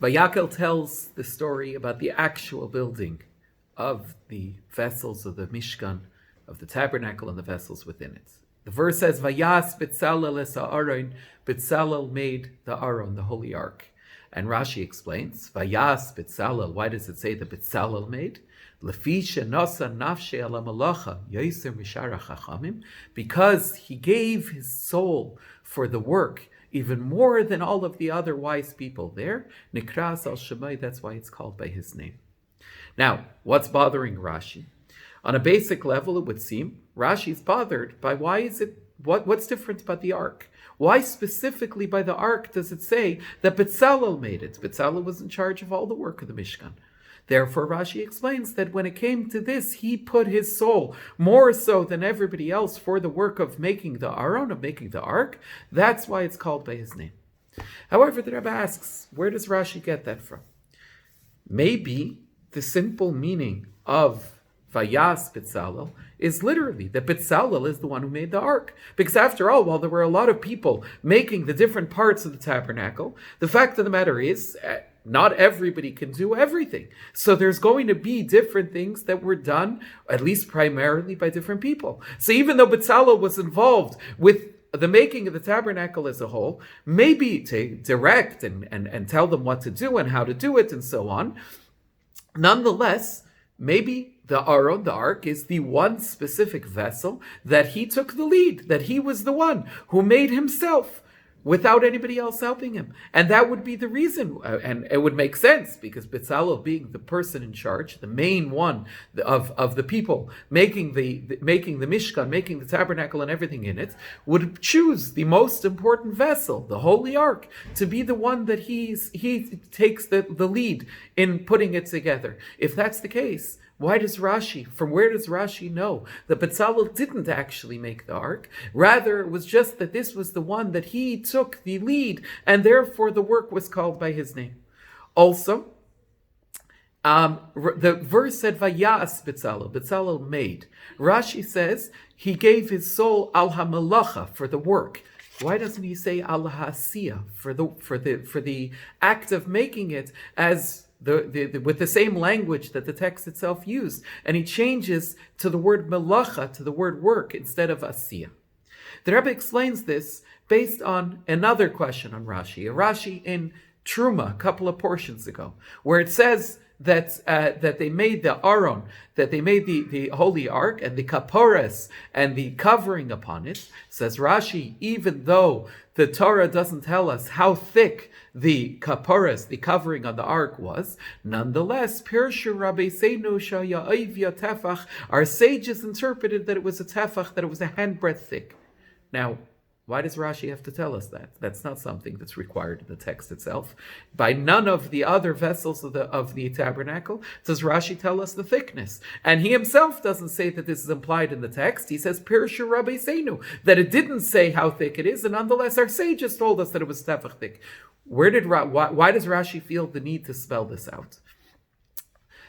Vayakhel tells the story about the actual building of the vessels of the Mishkan, of the tabernacle and the vessels within it. The verse says, Vayas Bezalel the Aron, Bezalel made the Aron, the Holy Ark. And Rashi explains, Vayas Bezalel, why does it say that Bezalel made? Because he gave his soul for the work, even more than all of the other wise people there. Nikras al Shemai, that's why it's called by his name. Now, what's bothering Rashi? On a basic level, it would seem Rashi's bothered by what's different about the ark? Why specifically by the ark does it say that Bezalel made it? Bezalel was in charge of all the work of the Mishkan. Therefore, Rashi explains that when it came to this, he put his soul more so than everybody else for the work of making the Aron, of making the ark. That's why it's called by his name. However, the Rabbi asks, where does Rashi get that from? Maybe the simple meaning of Vayas Bezalel is literally that Bezalel is the one who made the ark. Because after all, while there were a lot of people making the different parts of the tabernacle, the fact of the matter is, not everybody can do everything. So there's going to be different things that were done, at least primarily by different people. So even though Bezalel was involved with the making of the tabernacle as a whole, maybe to direct and tell them what to do and how to do it and so on, nonetheless, maybe the Aron, the ark, is the one specific vessel that he took the lead, that he was the one who made himself without anybody else helping him. And that would be the reason, and it would make sense, because Bezalel being the person in charge, the main one of the people making the Mishkan, making the tabernacle and everything in it, would choose the most important vessel, the Holy Ark, to be the one that he takes the lead in putting it together. If that's the case, where does Rashi know that Bezalel didn't actually make the ark? Rather, it was just that this was the one that he took the lead, and therefore the work was called by his name. Also, the verse said, Vayas Bezalel made. Rashi says, he gave his soul al hamalacha, for the work. Why doesn't he say al hasiya, for the act of making it, as with the same language that the text itself used, and he changes to the word melacha, to the word work, instead of asiyah. The Rabbi explains this based on another question on Rashi, a Rashi in Truma, a couple of portions ago, where it says that they made the Aron, that they made the Holy Ark and the Kapores and the covering upon it. Says Rashi, even though the Torah doesn't tell us how thick the Kapores, the covering on the Ark was, nonetheless, Pirshu Rabbi Seinu Shaya Tefach, our sages interpreted that it was a tefach, that it was a handbreadth thick. Now, why does Rashi have to tell us that? That's not something that's required in the text itself. By none of the other vessels of the tabernacle does Rashi tell us the thickness. And he himself doesn't say that this is implied in the text. He says, Pirshu Rabbi Seinu, that it didn't say how thick it is, and nonetheless our sages told us that it was tefach thick. Why does Rashi feel the need to spell this out?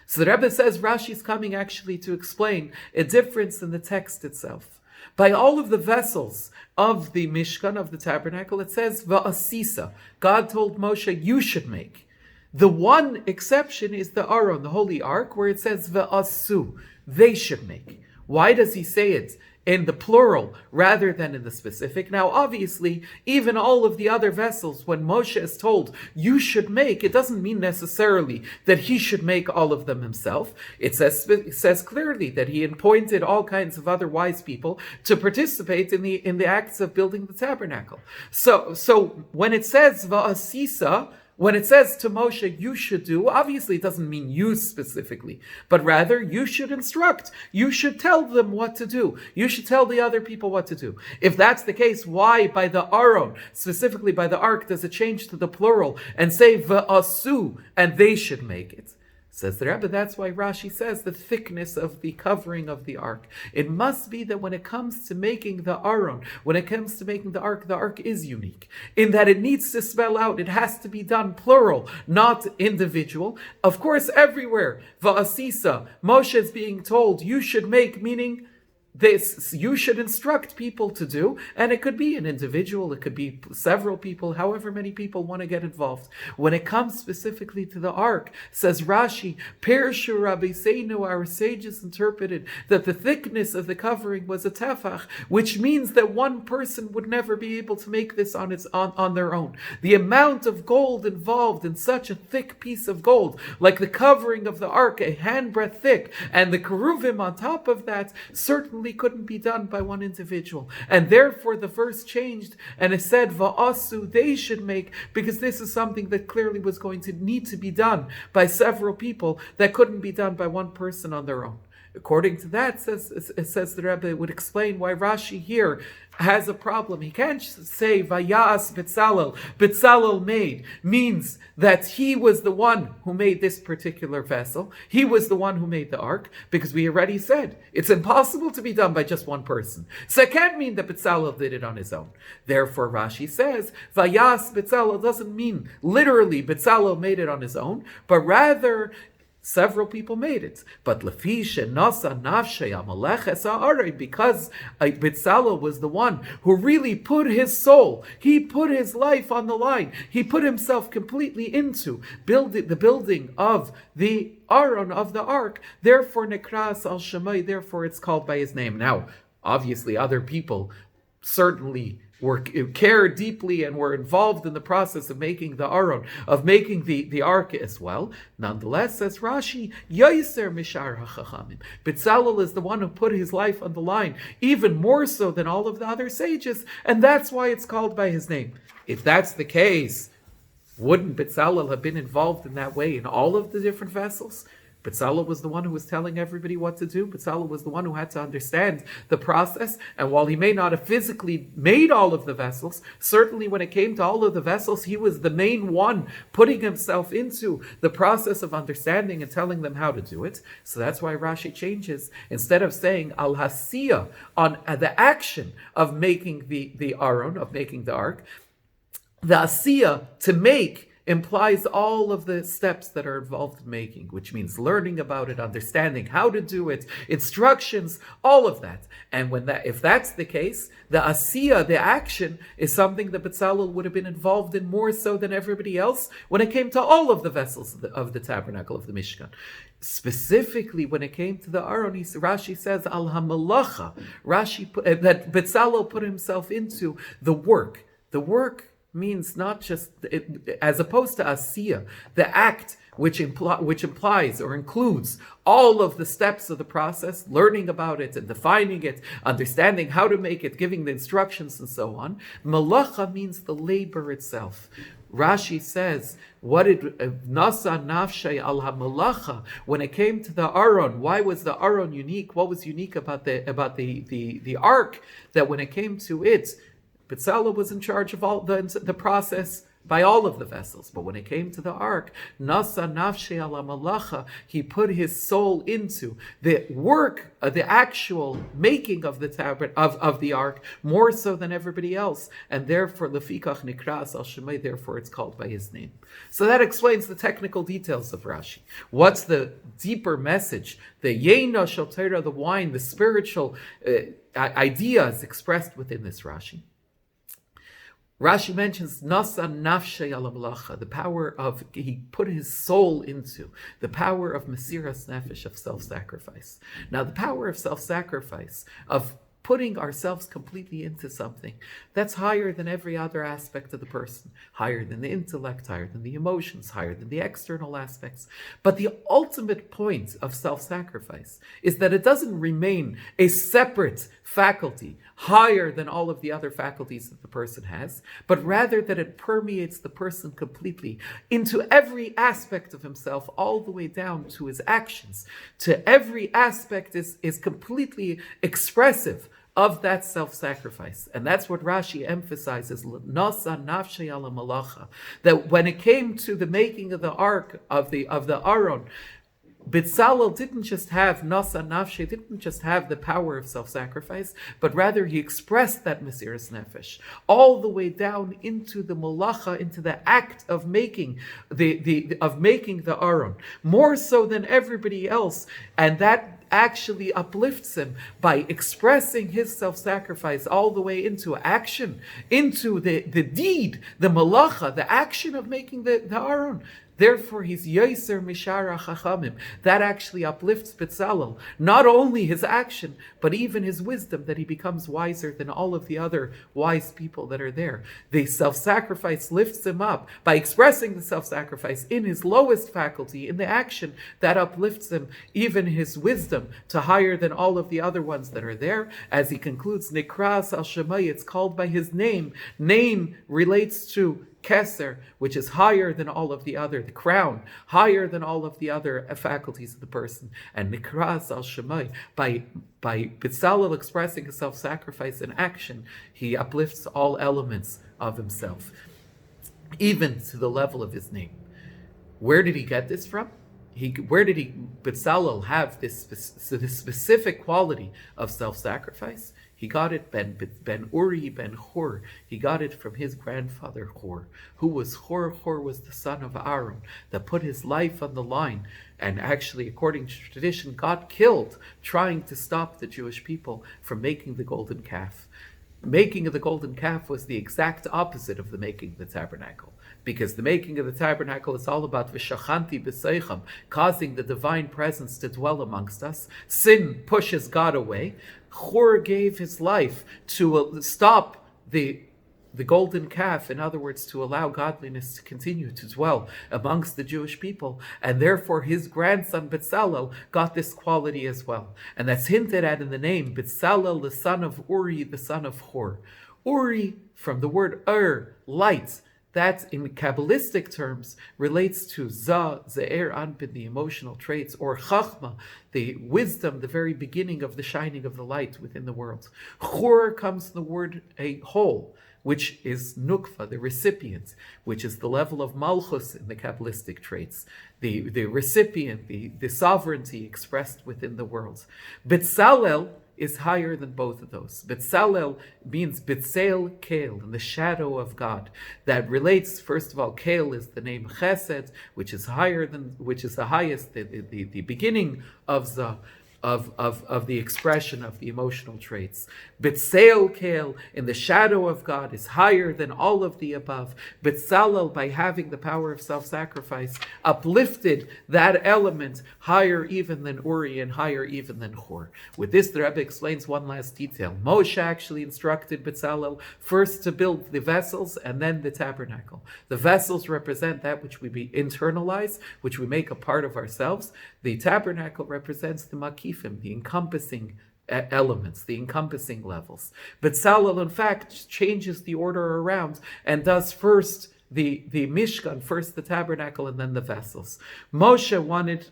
So the Rebbe says Rashi's coming actually to explain a difference in the text itself. By all of the vessels of the Mishkan, of the tabernacle, it says Va'asisa. God told Moshe, you should make. The one exception is the Aron, the Holy Ark, where it says Va'asu. They should make. Why does he say it in the plural rather than in the specific? Now, obviously, even all of the other vessels, when Moshe is told, you should make, it doesn't mean necessarily that he should make all of them himself. It says clearly that he appointed all kinds of other wise people to participate in the acts of building the tabernacle. So when it says Va'asisa, when it says to Moshe, you should do, obviously it doesn't mean you specifically, but rather you should instruct. You should tell them what to do. You should tell the other people what to do. If that's the case, why by the Aron, specifically by the Ark, does it change to the plural and say Va'asu, and they should make it? Says the Rebbe, that's why Rashi says the thickness of the covering of the ark. It must be that when it comes to making the Aron, when it comes to making the ark is unique, in that it needs to spell out, it has to be done plural, not individual. Of course, everywhere, Va'asisa, Moshe is being told, you should make, meaning this you should instruct people to do, and it could be an individual, it could be several people, however many people want to get involved. When it comes specifically to the ark, says Rashi, Pirshu Rabbi Seinu, our sages interpreted that the thickness of the covering was a tefach, which means that one person would never be able to make this on their own. The amount of gold involved in such a thick piece of gold, like the covering of the ark, a handbreadth thick, and the keruvim on top of that, certainly couldn't be done by one individual. And therefore the verse changed and it said, Va'asu, they should make, because this is something that clearly was going to need to be done by several people that couldn't be done by one person on their own. According to that, it says the Rabbi would explain why Rashi here has a problem. He can't say Vayas Bezalel, Bezalel made, means that he was the one who made this particular vessel. He was the one who made the ark, because we already said it's impossible to be done by just one person. So it can't mean that Bezalel did it on his own. Therefore, Rashi says Vayas Bezalel doesn't mean literally Bezalel made it on his own, but rather several people made it. But because Bezalel was the one who really put his soul, he put his life on the line, he put himself completely into the building of the Aron, of the ark, therefore Nekras al Shemai, therefore it's called by his name. Now, obviously other people certainly cared deeply and were involved in the process of making the Aron, of making the ark as well. Nonetheless, says Rashi, Yoiser Mishar HaChachamim. Bezalel is the one who put his life on the line, even more so than all of the other sages, and that's why it's called by his name. If that's the case, wouldn't Bezalel have been involved in that way in all of the different vessels? Bezalel was the one who was telling everybody what to do. Bezalel was the one who had to understand the process. And while he may not have physically made all of the vessels, certainly when it came to all of the vessels, he was the main one putting himself into the process of understanding and telling them how to do it. So that's why Rashi changes. Instead of saying al-hasiya, on the action of making the Aron, of making the ark, the asiya, to make, implies all of the steps that are involved in making, which means learning about it, understanding how to do it, instructions, all of that. And if that's the case, the asiya, the action, is something that Bezalel would have been involved in more so than everybody else when it came to all of the vessels of the tabernacle of the Mishkan. Specifically, when it came to the Aron, Rashi says al hamalacha. That Bezalel put himself into the work. The work means not just, as opposed to asiya, the act which implies or includes all of the steps of the process, learning about it and defining it, understanding how to make it, giving the instructions and so on. Malacha means the labor itself. Rashi says, what did Nasa Nafshay al HaMalacha, when it came to the Aron, why was the Aron unique? What was unique about the ark, that when it came to it, Bezalel was in charge of all the process by all of the vessels. But when it came to the ark, Nasa Nafshe ala Malacha, he put his soul into the work, the actual making of the tabernacle, of the ark, more so than everybody else. And therefore, Lefikach Nikras al Shemai, therefore it's called by his name. So that explains the technical details of Rashi. What's the deeper message? The Yena Shel Torah, the wine, the spiritual ideas expressed within this Rashi. Rashi mentions Nasa Nafshe ala Malacha, the power of, he put his soul into, the power of Mesiras Nefesh, of self-sacrifice. Now the power of self-sacrifice, of putting ourselves completely into something, that's higher than every other aspect of the person, higher than the intellect, higher than the emotions, higher than the external aspects. But the ultimate point of self-sacrifice is that it doesn't remain a separate faculty, higher than all of the other faculties that the person has, but rather that it permeates the person completely into every aspect of himself, all the way down to his actions. To every aspect is completely expressive of that self-sacrifice. And that's what Rashi emphasizes, Nasa Nafshe ala Malacha, that when it came to the making of the ark, of the Aron, Bezalel didn't just have nasa nafshe, didn't just have the power of self-sacrifice, but rather he expressed that mesiras nefesh all the way down into the malacha, into the act of making the aron, more so than everybody else, and that actually uplifts him by expressing his self-sacrifice all the way into action, into the deed, the malacha, the action of making the aron. Therefore, he's Yoser Mishara Chachamim. That actually uplifts Bezalel. Not only his action, but even his wisdom, that he becomes wiser than all of the other wise people that are there. The self-sacrifice lifts him up. By expressing the self-sacrifice in his lowest faculty, in the action, that uplifts him, even his wisdom, to higher than all of the other ones that are there. As he concludes, Nikras al Shemai, it's called by his name. Name relates to Keser, which is higher than all of the other, the crown, higher than all of the other faculties of the person. And Nikras al Shemai, by Bezalel expressing his self-sacrifice in action, he uplifts all elements of himself, even to the level of his name. Where did he get this from? Bezalel have this specific quality of self-sacrifice? He got it ben Uri ben Hur. He got it from his grandfather Hur. Who was Hur? Hur was the son of Aaron that put his life on the line, and actually, according to tradition, got killed trying to stop the Jewish people from making the golden calf. Making of the golden calf was the exact opposite of the making of the tabernacle, because the making of the tabernacle is all about v'shachanti b'seicham, causing the divine presence to dwell amongst us. Sin pushes God away. Hur gave his life to stop the golden calf, in other words, to allow godliness to continue to dwell amongst the Jewish people, and therefore his grandson Bezalel got this quality as well. And that's hinted at in the name, Bezalel, the son of Uri, the son of Hur. Uri, from the word light, that in Kabbalistic terms relates to Ze'er Anpin, the emotional traits, or Chachma, the wisdom, the very beginning of the shining of the light within the world. Hur comes from the word a whole, which is Nukva, the recipient, which is the level of Malchus in the Kabbalistic traits, the recipient, the sovereignty expressed within the world. Bezalel is higher than both of those. Bezalel means Betzel Kel, in the shadow of God. That relates, first of all, Kel is the name Chesed, which is the highest, the beginning of the expression of the emotional traits. Betzel Kel, in the shadow of God, is higher than all of the above. Bezalel, by having the power of self-sacrifice, uplifted that element higher even than Uri and higher even than Hur. With this, the Rabbi explains one last detail. Moshe actually instructed Bezalel first to build the vessels and then the tabernacle. The vessels represent that which we internalize, which we make a part of ourselves. The tabernacle represents the makifim, the encompassing elements, the encompassing levels. But Bezalel, in fact, changes the order around and does first the Mishkan, first the tabernacle, and then the vessels. Moshe wanted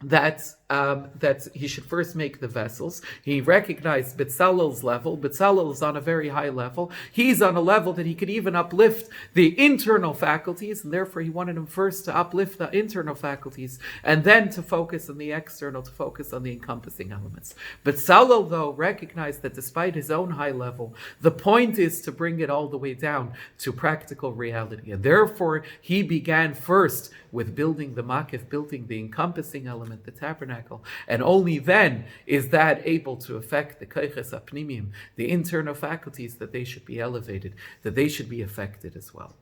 that he should first make the vessels. He recognized Bezalel's level. Bezalel is on a very high level. He's on a level that he could even uplift the internal faculties, and therefore he wanted him first to uplift the internal faculties and then to focus on the external, to focus on the encompassing elements. Bezalel, though, recognized that despite his own high level, the point is to bring it all the way down to practical reality, and therefore he began first with building the makif, building the encompassing element, the tabernacle, and only then is that able to affect the koiches apnimim, the internal faculties, that they should be elevated, that they should be affected as well.